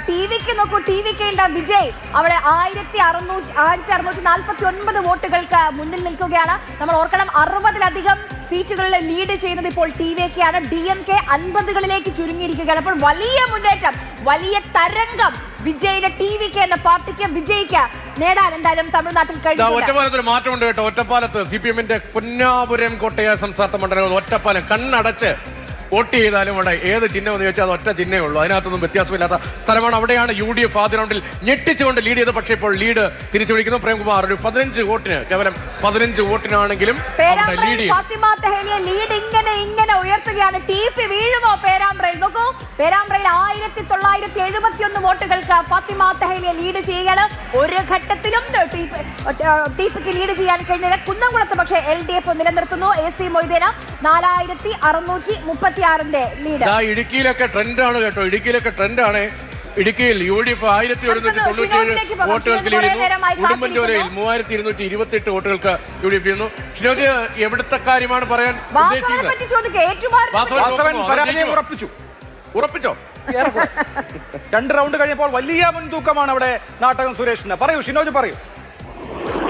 T വിക്ക് നോക്കൂ, T വിക്ക് വിജയ് അവിടെ 1649 വോട്ടുകൾക്ക് മുന്നിൽ നിൽക്കുകയാണ്. നമ്മൾ ഓർക്കണം 60-ലധികം സീറ്റുകളിൽ ലീഡ് ചെയ്യുന്നത് ഇപ്പോൾ ടി വിക്കാണ്. DMK 50കളിലേക്ക് ചുരുങ്ങിയിരിക്കുകയാണ്. അപ്പോൾ വലിയ മുന്നേറ്റം, വലിയ തരംഗം വിജയുടെ ടി വിക്ക് എന്ന പാർട്ടിക്ക് വിജയിക്ക് നേടാൻ എന്തായാലും തമിഴ്നാട്ടിൽ കഴിഞ്ഞു. ഒറ്റപ്പാലത്തിന് മാറ്റമുണ്ട് കേട്ടോ. ഒറ്റപ്പാലത്ത് CPM-ന്റെ പൊന്നാപുരം കോട്ടയ സംസ്ഥാന മണ്ഡലം ഒറ്റപ്പാലം കണ്ണടച്ച് വോട്ട് ചെയ്താലും അവിടെ ഏത് ചിഹ്നം എന്ന് ചോദിച്ചാൽ അത് ഒറ്റ ചിഹ്നമേ ഉള്ളൂ. അതിനകത്തൊന്നും വ്യത്യാസമില്ലാത്ത സ്ഥലമാണ്. അവിടെയാണ് UDF ആദ്യ റൗണ്ടിൽ ഞെട്ടിച്ചുകൊണ്ട് ലീഡ് ചെയ്തത്. പക്ഷേ ഇപ്പോൾ ലീഡ് തിരിച്ചു വിളിക്കുന്നു. പ്രേംകുമാർ ഒരു 15 വോട്ടിന്, കേവലം 15 വോട്ടിനാണെങ്കിലും ലീഡ് ഇങ്ങനെ ഉയർത്തുകയാണ്. TP വീഴുമോ പേരാമ്പ്രയിൽ? നോക്കൂ, പേരാമ്പ്രയിൽ 1971 വോട്ടുകൾക്ക് ഫാത്തിമ തെഹലിയെ ലീഡ് ചെയ്യുകയാണ്. ഒരു ഘട്ടത്തിലും TPക്ക് ലീഡ് ചെയ്യാൻ കഴിഞ്ഞില്ല. കുന്നംകുളത്ത് പക്ഷേ LDF നിലനിർത്തുന്നു. AC Moideen 4636 lead. ഇടുക്കിയിലൊക്കെ ട്രെൻഡാണ് കേട്ടോ. ഇടുക്കിയിലൊക്കെ ട്രെൻഡാണ്. ഇടുക്കിയിൽ UDF 1197 വോട്ടുകൾക്ക് ലീഡ് ചെയ്യുന്നു. ഉടുമ്പൻചോലയിൽ 3228 വോട്ടുകൾക്ക് UDF ചെയ്യുന്നു. ഷിനോജ് എവിടുത്തെ കാര്യമാണ് പറയാൻ ഉറപ്പിച്ചോ? 2 റൗണ്ട് കഴിഞ്ഞപ്പോൾ വലിയ മുൻതൂക്കമാണ് അവിടെ നാട്ടകം സുരേഷിന്. പറയൂ ഷിനോജ്, പറയൂ.